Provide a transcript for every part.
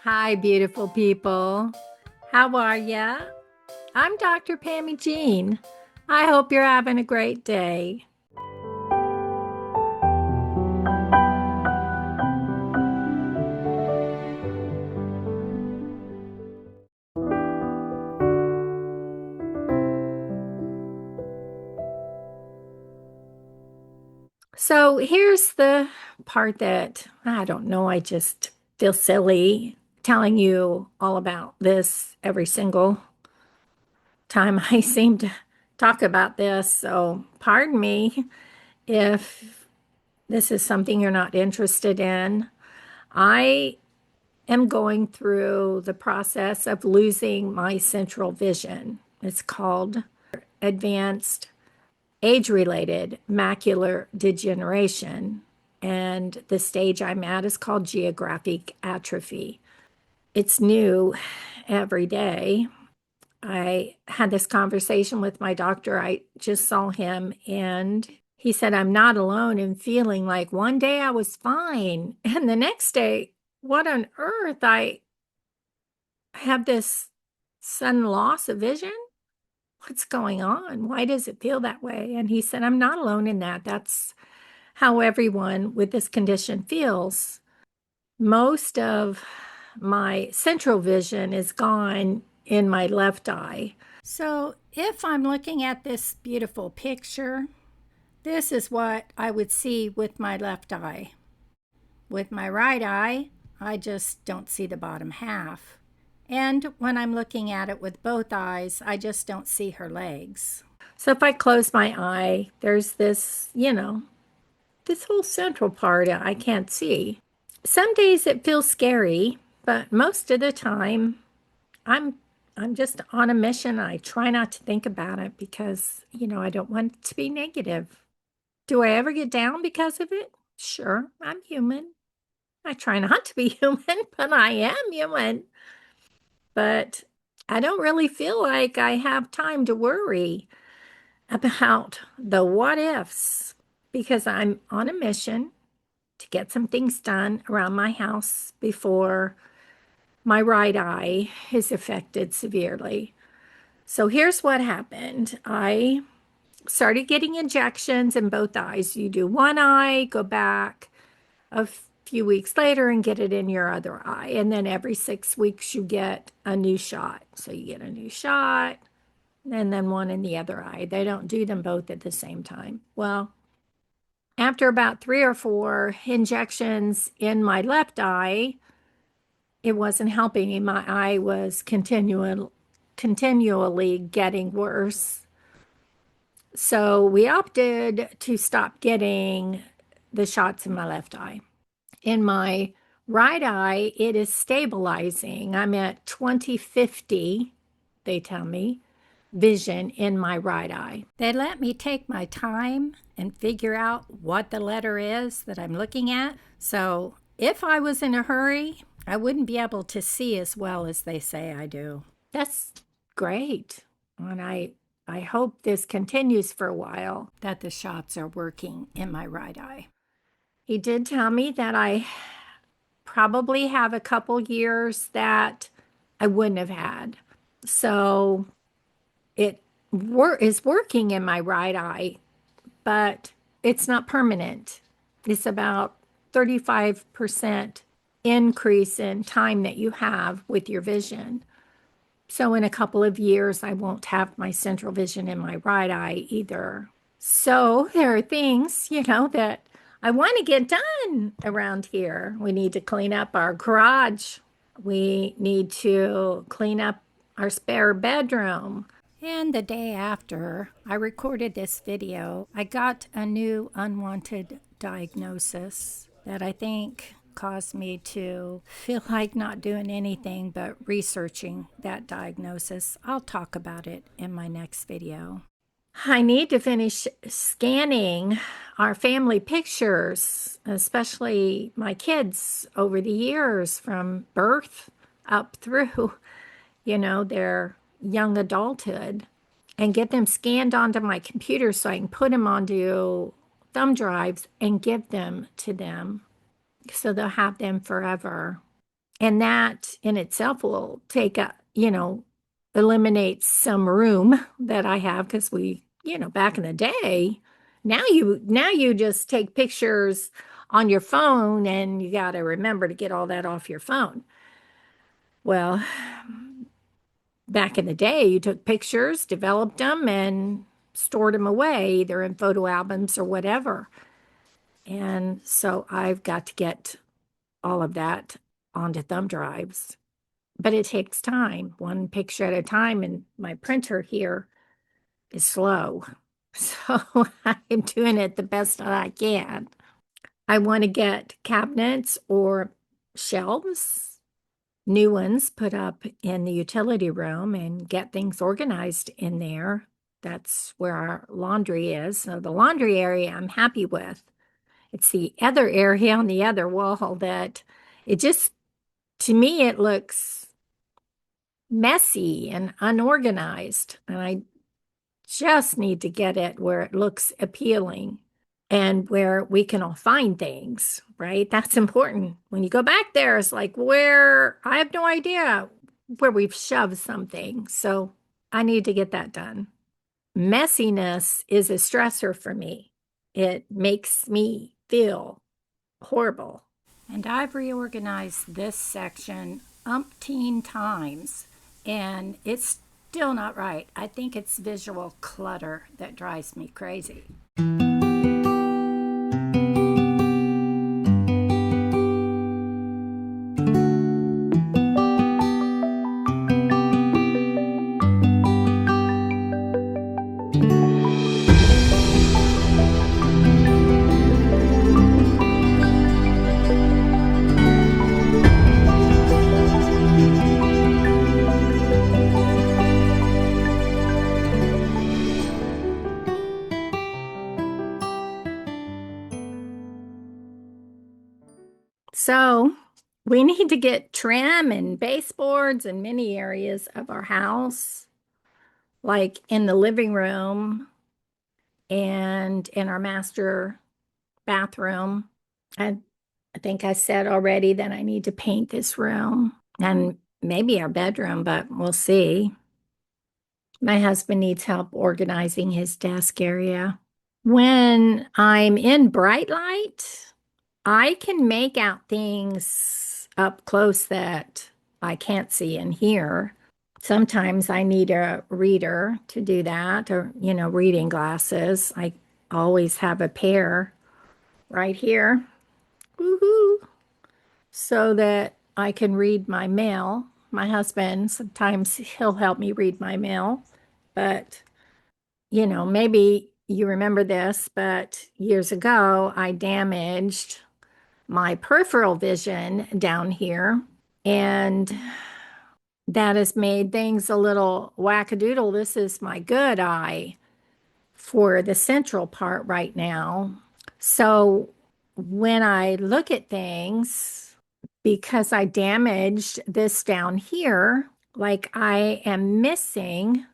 Hi, beautiful people. How are ya? I'm Dr. Pammy Jean. I hope you're having a great day. So here's the part that I don't know, I just feel silly telling you all about this every single time I seem to talk about this. So pardon me if this is something you're not interested in. I am going through the process of losing my central vision. It's called advanced age-related macular degeneration, and the stage I'm at is called geographic atrophy. It's new every day. I had this conversation with my doctor. I just saw him, and he said, I'm not alone in feeling like one day I was fine, and the next day, what on earth? I have this sudden loss of vision. What's going on? Why does it feel that way? And he said, I'm not alone in that. That's how everyone with this condition feels. Most of my central vision is gone in my left eye. So if I'm looking at this beautiful picture, this is what I would see with my left eye. With my right eye, I just don't see the bottom half. And when I'm looking at it with both eyes, I just don't see her legs. So if I close my eye, there's this, this whole central part I can't see. Some days it feels scary, but most of the time I'm I'm just on a mission. I try not to think about it because, I don't want it to be negative. Do I ever get down because of it? Sure, I'm human. I try not to be human, but I am human. But I don't really feel like I have time to worry about the what ifs because I'm on a mission to get some things done around my house before my right eye is affected severely. So here's what happened. I started getting injections in both eyes. You do one eye, go back a few weeks later and get it in your other eye. And then every 6 weeks, you get a new shot. So you get a new shot and then one in the other eye. They don't do them both at the same time. Well, after about 3 or 4 injections in my left eye, it wasn't helping me. My eye was continually getting worse. So we opted to stop getting the shots in my left eye. In my right eye, it is stabilizing. I'm at 20/50, they tell me, vision in my right eye. They let me take my time and figure out what the letter is that I'm looking at. So if I was in a hurry, I wouldn't be able to see as well as they say I do. That's great. And I hope this continues for a while, that the shots are working in my right eye. He did tell me that I probably have a couple years that I wouldn't have had. So it is working in my right eye, but it's not permanent. It's about 35% increase in time that you have with your vision. So in a couple of years, I won't have my central vision in my right eye either. So there are things, that I want to get done around here. We need to clean up our garage. We need to clean up our spare bedroom. And the day after I recorded this video, I got a new unwanted diagnosis that I think caused me to feel like not doing anything but researching that diagnosis. I'll talk about it in my next video. I need to finish scanning our family pictures, especially my kids over the years from birth up through, their young adulthood, and get them scanned onto my computer so I can put them onto thumb drives and give them to them so they'll have them forever. And that in itself will take a, eliminate some room that I have because back in the day, now you just take pictures on your phone and you got to remember to get all that off your phone. Well, back in the day, you took pictures, developed them, and stored them away, either in photo albums or whatever. And so I've got to get all of that onto thumb drives. But it takes time, one picture at a time, and my printer here is slow. So I'm doing it the best that I can. I want to get cabinets or shelves, new ones put up in the utility room and get things organized in there. That's where our laundry is. So the laundry area I'm happy with. It's the other area on the other wall that it just, to me, it looks messy and unorganized. And I just need to get it where it looks appealing and where we can all find things, right? That's important. When you go back there, it's like where I have no idea where we've shoved something. So I need to get that done. Messiness is a stressor for me. It makes me feel horrible. And I've reorganized this section umpteen times, and it's still not right. I think it's visual clutter that drives me crazy. So we need to get trim and baseboards in many areas of our house, like in the living room and in our master bathroom. I, I think I said already that I need to paint this room and maybe our bedroom, but we'll see. My husband needs help organizing his desk area. When I'm in bright light, I can make out things up close that I can't see and hear. Sometimes I need a reader to do that, or, reading glasses. I always have a pair right here. Woohoo! So that I can read my mail. My husband, sometimes he'll help me read my mail, but maybe you remember this, but years ago I damaged my peripheral vision down here, and that has made things a little wackadoodle. This is my good eye for the central part right now. So when I look at things, because I damaged this down here, like I am missing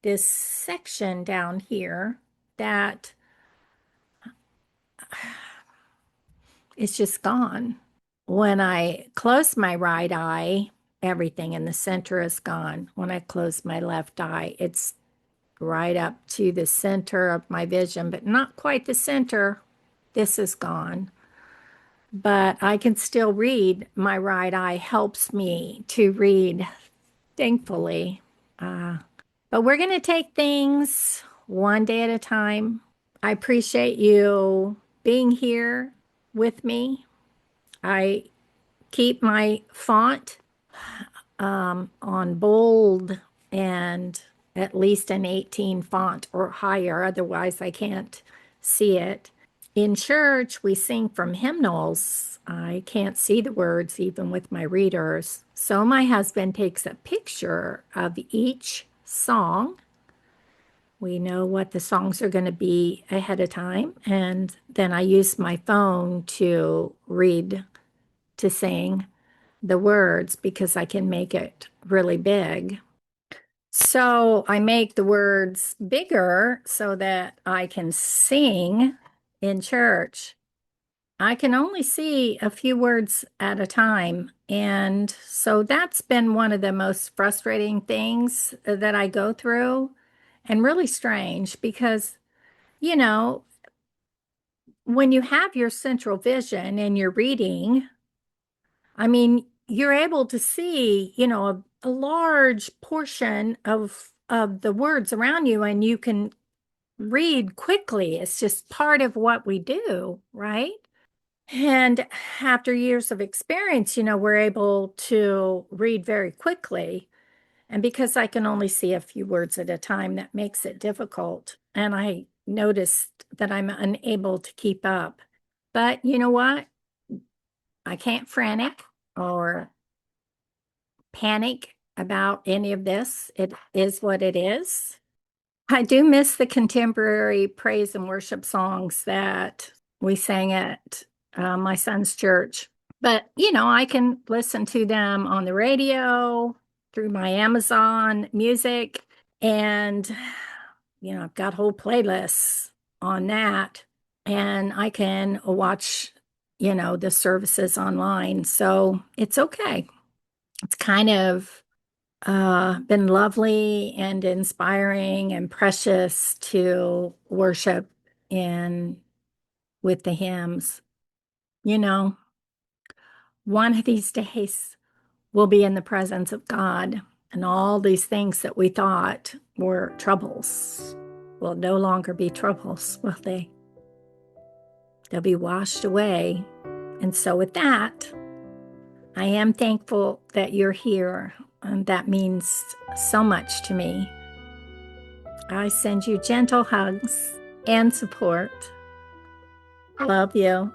this section down here that it's just gone. When I close my right eye, everything in the center is gone. When I close my left eye, it's right up to the center of my vision, but not quite the center. This is gone. But I can still read. My right eye helps me to read, thankfully. But we're going to take things one day at a time. I appreciate you being here with me. I keep my font on bold and at least an 18 font or higher, otherwise I can't see it. In church, we sing from hymnals. I can't see the words even with my readers. So my husband takes a picture of each song. We know what the songs are going to be ahead of time. And then I use my phone to read, to sing the words because I can make it really big. So I make the words bigger so that I can sing in church. I can only see a few words at a time. And so that's been one of the most frustrating things that I go through, and really strange because, you know, when you have your central vision and you're reading, I mean, you're able to see, a large portion of the words around you, and you can read quickly. It's just part of what we do, right? And after years of experience, we're able to read very quickly. And because I can only see a few words at a time, that makes it difficult. And I noticed that I'm unable to keep up. But you know what? I can't frantic or panic about any of this. It is what it is. I do miss the contemporary praise and worship songs that we sang at my son's church. But, I can listen to them on the radio, through my Amazon music, and, I've got whole playlists on that. And I can watch, the services online. So it's okay. It's kind of been lovely and inspiring and precious to worship in with the hymns. You know, one of these days we'll be in the presence of God, and all these things that we thought were troubles will no longer be troubles, will they? They'll be washed away. And so, with that, I am thankful that you're here, and that means so much to me. I send you gentle hugs and support. Love you.